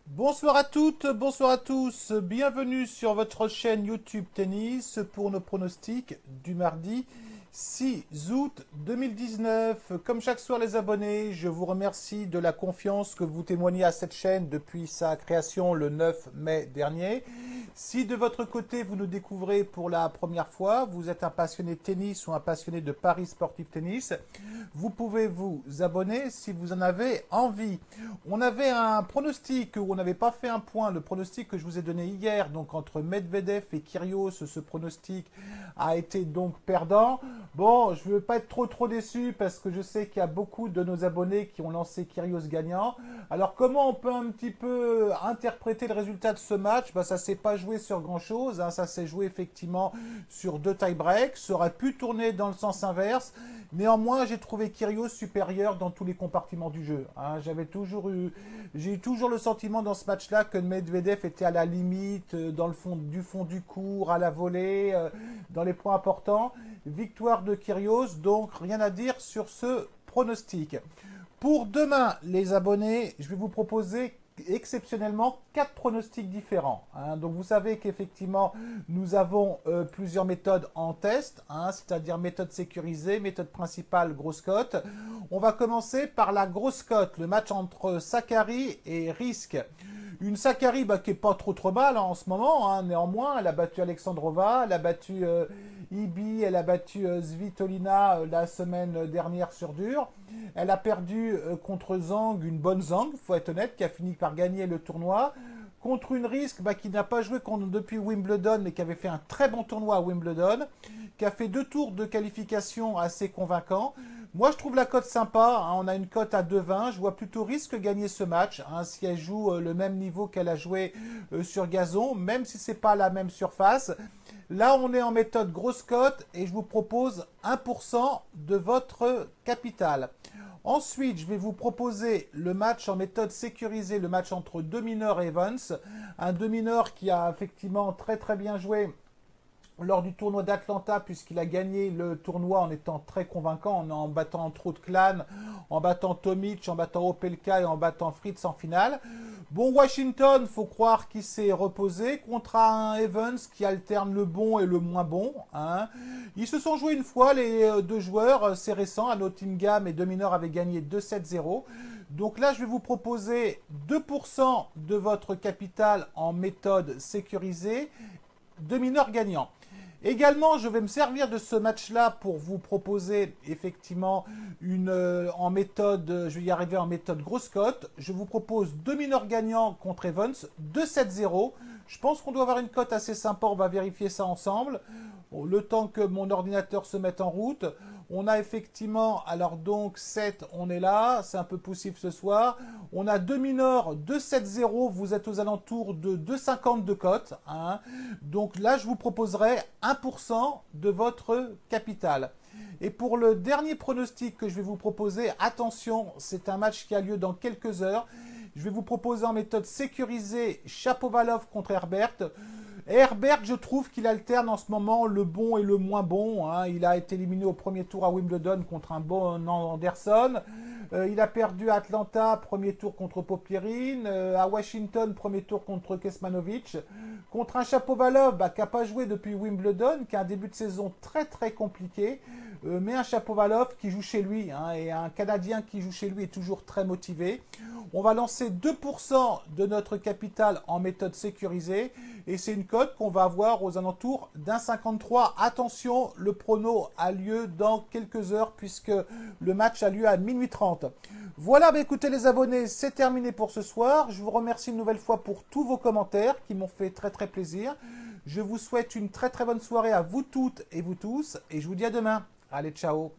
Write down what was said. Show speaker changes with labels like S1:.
S1: Bonsoir à toutes, bonsoir à tous, bienvenue sur votre chaîne YouTube Tennis pour nos pronostics du mardi 6 août 2019. Comme chaque soir les abonnés, je vous remercie de la confiance que vous témoignez à cette chaîne depuis sa création le 9 mai dernier. Si de votre côté vous nous découvrez pour la première fois, vous êtes un passionné de tennis ou un passionné de paris sportif tennis, vous pouvez vous abonner si vous en avez envie. On avait un pronostic où on n'avait pas fait un point, le pronostic que je vous ai donné hier, donc entre Medvedev et Kyrgios, ce pronostic a été donc perdant. Bon, je ne veux pas être trop déçu parce que je sais qu'il y a beaucoup de nos abonnés qui ont lancé Kyrgios gagnant. Alors comment on peut un petit peu interpréter le résultat de ce match? Ça ne s'est pas joué sur grand chose, hein. Ça s'est joué effectivement sur deux tie-breaks, ça aurait pu tourner dans le sens inverse. Néanmoins, j'ai trouvé Kyrgios supérieur dans tous les compartiments du jeu, hein. J'ai eu toujours le sentiment dans ce match-là que Medvedev était à la limite, dans le fond du court, à la volée, dans les points importants. Victoire de Kyrgios, donc rien à dire sur ce pronostic. Pour demain, les abonnés, je vais vous proposer exceptionnellement 4 pronostics différents, hein. Donc vous savez qu'effectivement nous avons plusieurs méthodes en test, hein, c'est-à-dire méthode sécurisée, méthode principale, grosse cote. On va commencer par la grosse cote, le match entre Sakkari et Risk. Une Sakkari qui est pas trop mal, hein, en ce moment, hein. Néanmoins elle a battu Alexandrova, elle a battu Ibi, elle a battu Svitolina la semaine dernière sur dur. Elle a perdu contre Zhang, une bonne Zhang, il faut être honnête, qui a fini par gagner le tournoi. Contre une Risk qui n'a pas joué depuis Wimbledon, mais qui avait fait un très bon tournoi à Wimbledon, qui a fait 2 tours de qualification assez convaincants. Moi, je trouve la cote sympa, hein. On a une cote à 2,20. Je vois plutôt Risk gagner ce match, hein, si elle joue le même niveau qu'elle a joué sur gazon, même si ce n'est pas la même surface. Là, on est en méthode grosse cote et je vous propose 1% de votre capital. Ensuite, je vais vous proposer le match en méthode sécurisée, le match entre deux mineurs et Evans. Un deux mineurs qui a effectivement très bien joué lors du tournoi d'Atlanta, puisqu'il a gagné le tournoi en étant très convaincant, en battant trop de Clan, en battant Tomic, en battant Opelka et en battant Fritz en finale. Bon, Washington, faut croire qu'il s'est reposé contre un Evans qui alterne le bon et le moins bon, hein. Ils se sont joués une fois, les deux joueurs, c'est récent, à Nottingham et Dominor avaient gagné 2-7-0. Donc là, je vais vous proposer 2% de votre capital en méthode sécurisée, deux mineurs gagnants. Également, je vais me servir de ce match-là pour vous proposer effectivement en méthode, je vais y arriver en méthode grosse cote. Je vous propose deux mineurs gagnants contre Evans, 2-7-0. Je pense qu'on doit avoir une cote assez sympa, on va vérifier ça ensemble. Le temps que mon ordinateur se mette en route. On a effectivement, alors donc 7, on est là, c'est un peu poussif ce soir. On a deux mineurs, 2,70, vous êtes aux alentours de 2,50 de cote, hein. Donc là, je vous proposerai 1% de votre capital. Et pour le dernier pronostic que je vais vous proposer, attention, c'est un match qui a lieu dans quelques heures. Je vais vous proposer en méthode sécurisée Shapovalov contre Herbert. Et Herbert, je trouve qu'il alterne en ce moment le bon et le moins bon, hein. Il a été éliminé au premier tour à Wimbledon contre un bon Anderson. Il a perdu à Atlanta, premier tour contre Popyrin. À Washington, premier tour contre Kecmanovic. Contre un Shapovalov qui n'a pas joué depuis Wimbledon, qui a un début de saison très compliqué. Mais un Shapovalov qui joue chez lui, hein, et un Canadien qui joue chez lui est toujours très motivé. On va lancer 2% de notre capital en méthode sécurisée et c'est une cote qu'on va avoir aux alentours d'1,53. Attention, le prono a lieu dans quelques heures puisque le match a lieu à minuit 30. Voilà, écoutez les abonnés, c'est terminé pour ce soir. Je vous remercie une nouvelle fois pour tous vos commentaires qui m'ont fait très plaisir. Je vous souhaite une très bonne soirée à vous toutes et vous tous et je vous dis à demain. Allez, ciao!